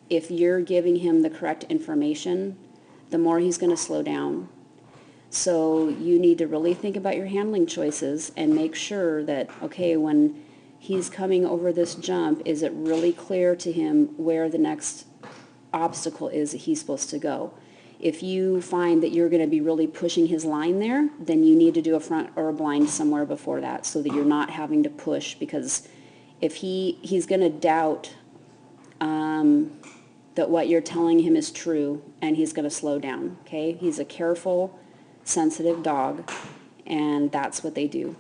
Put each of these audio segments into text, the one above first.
if you're giving him the correct information, the more he's going to slow down. So you need to really think about your handling choices and make sure that, okay, when he's coming over this jump, is it really clear to him where the next obstacle is that he's supposed to go? If you find that you're going to be really pushing his line there, then you need to do a front or a blind somewhere before that so that you're not having to push, because if he's going to doubt that what you're telling him is true, and he's going to slow down, okay? He's a careful, sensitive dog, and that's what they do.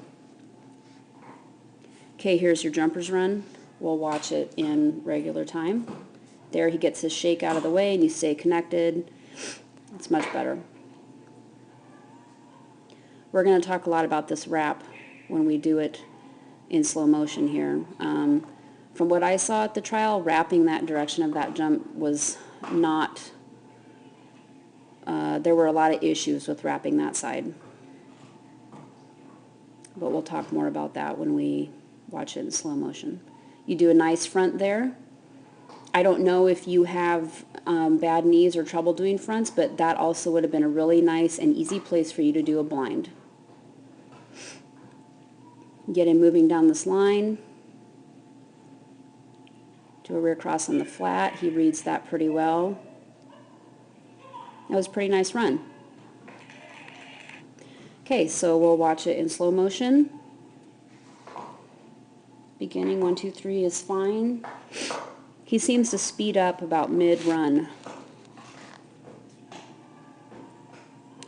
Okay, here's your jumper's run. We'll watch it in regular time. There, he gets his shake out of the way and you stay connected. It's much better. We're going to talk a lot about this wrap when we do it in slow motion here. From what I saw at the trial, wrapping that direction of that jump was not, there were a lot of issues with wrapping that side. But we'll talk more about that when we watch it in slow motion. You do a nice front there. I don't know if you have bad knees or trouble doing fronts, but that also would have been a really nice and easy place for you to do a blind. Get him moving down this line. Do a rear cross on the flat. He reads that pretty well. That was a pretty nice run. Okay, so we'll watch it in slow motion. Beginning 1, 2, 3 is fine. He seems to speed up about mid-run.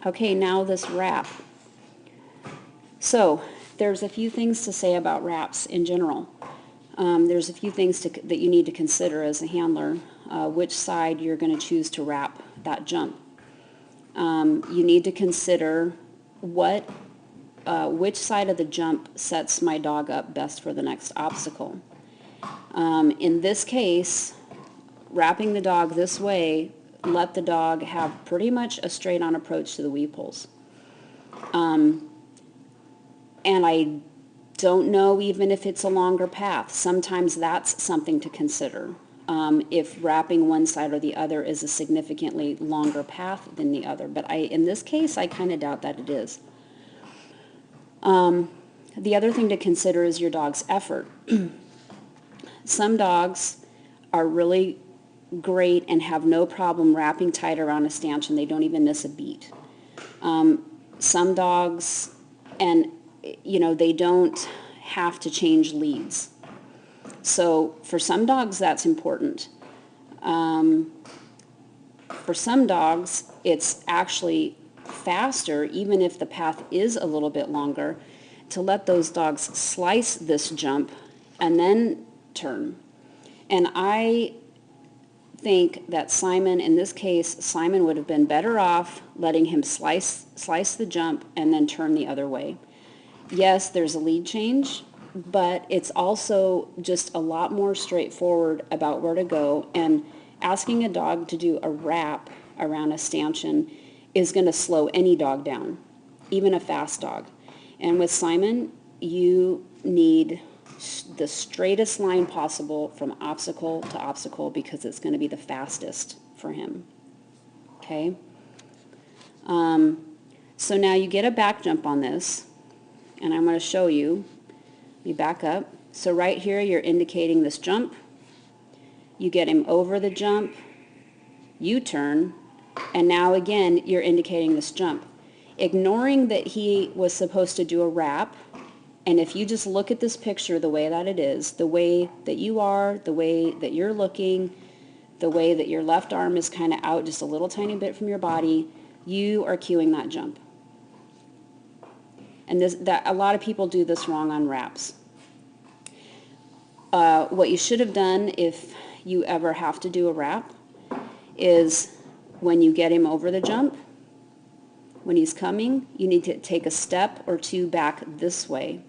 Okay, now this wrap. So there's a few things to say about wraps in general. There's a few things that you need to consider as a handler, which side you're going to choose to wrap that jump. You need to consider which side of the jump sets my dog up best for the next obstacle. In this case, wrapping the dog this way let the dog have pretty much a straight-on approach to the weave poles. And I don't know even if it's a longer path. Sometimes that's something to consider. If wrapping one side or the other is a significantly longer path than the other. But in this case, I kind of doubt that it is. The other thing to consider is your dog's effort. Some dogs are really great and have no problem wrapping tight around a stanchion. They don't even miss a beat. Some dogs, and they don't have to change leads. So for some dogs, that's important. For some dogs, it's actually faster, even if the path is a little bit longer, to let those dogs slice this jump and then turn. And I think that Simon, in this case, Simon would have been better off letting him slice the jump and then turn the other way. Yes, there's a lead change, but it's also just a lot more straightforward about where to go, and asking a dog to do a wrap around a stanchion is going to slow any dog down, even a fast dog. And with Simon, you need the straightest line possible from obstacle to obstacle because it's going to be the fastest for him. Okay? So now you get a back jump on this, and I'm going to show you. You back up. So right here, you're indicating this jump. You get him over the jump, you turn, and now again, you're indicating this jump. Ignoring that he was supposed to do a wrap, and if you just look at this picture the way that it is, the way that you are, the way that you're looking, the way that your left arm is kind of out just a little tiny bit from your body, you are cueing that jump. And a lot of people do this wrong on wraps. What you should have done if you ever have to do a wrap is when you get him over the jump, when he's coming, you need to take a step or two back this way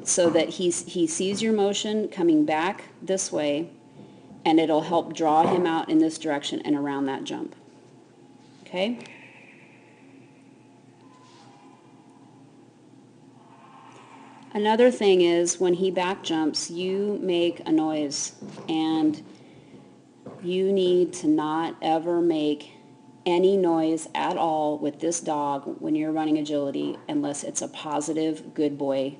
so that he sees your motion coming back this way, and it'll help draw him out in this direction and around that jump. Okay? Another thing is when he back jumps, you make a noise, and You need to not ever make any noise at all with this dog when you're running agility unless it's a positive good boy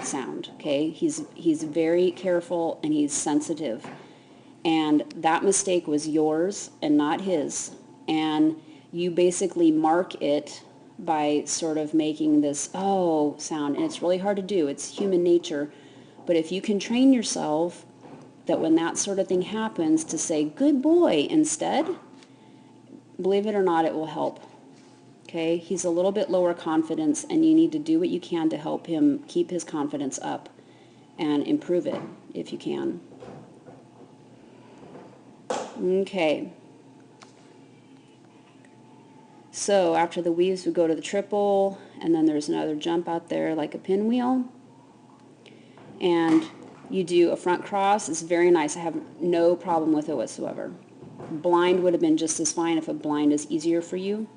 sound, okay? He's very careful and he's sensitive. And that mistake was yours and not his. And you basically mark it by sort of making this oh sound, and it's really hard to do. It's human nature. But if you can train yourself that when that sort of thing happens to say good boy instead, believe it or not, it will help. Okay? He's a little bit lower confidence, and you need to do what you can to help him keep his confidence up and improve it if you can. Okay. So after the weaves, we go to the triple, and then there's another jump out there like a pinwheel. And you do a front cross. It's very nice. I have no problem with it whatsoever. Blind would have been just as fine if a blind is easier for you.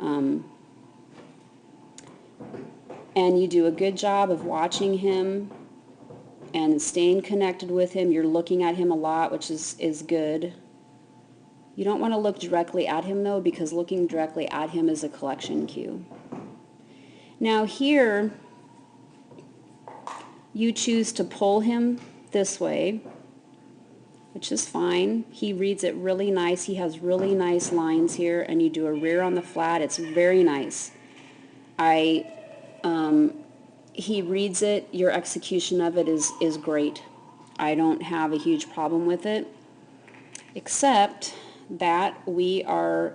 And you do a good job of watching him and staying connected with him. You're looking at him a lot, which is good. You don't want to look directly at him, though, because looking directly at him is a collection cue. Now here, you choose to pull him this way, which is fine. He reads it really nice. He has really nice lines here, and you do a rear on the flat. It's very nice. He reads it. Your execution of it is great. I don't have a huge problem with it, except that we are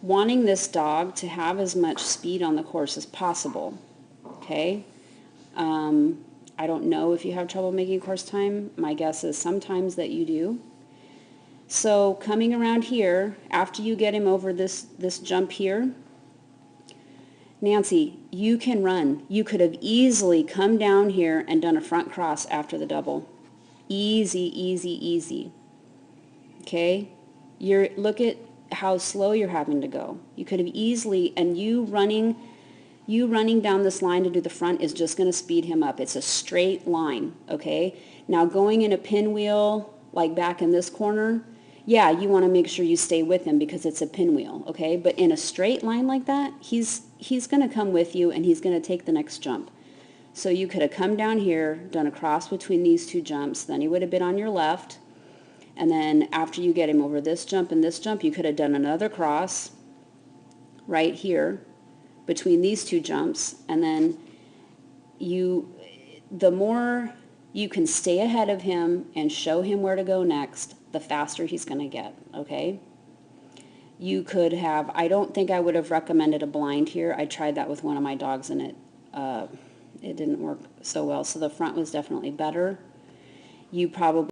wanting this dog to have as much speed on the course as possible. Okay? I don't know if you have trouble making course time. My guess is sometimes that you do. So coming around here, after you get him over this jump here, Nancy, you can run. You could have easily come down here and done a front cross after the double. Easy, easy, easy. Okay? Look at how slow you're having to go. You could have easily, and you running down this line to do the front is just going to speed him up. It's a straight line, okay? Now going in a pinwheel, like back in this corner, yeah, you want to make sure you stay with him because it's a pinwheel, okay? But in a straight line like that, he's going to come with you and he's going to take the next jump. So you could have come down here, done a cross between these two jumps, then he would have been on your left, and then after you get him over this jump and this jump, you could have done another cross right here between these two jumps, and then the more you can stay ahead of him and show him where to go next, the faster he's going to get, okay? You could have, I don't think I would have recommended a blind here. I tried that with one of my dogs and it didn't work so well, so the front was definitely better. You probably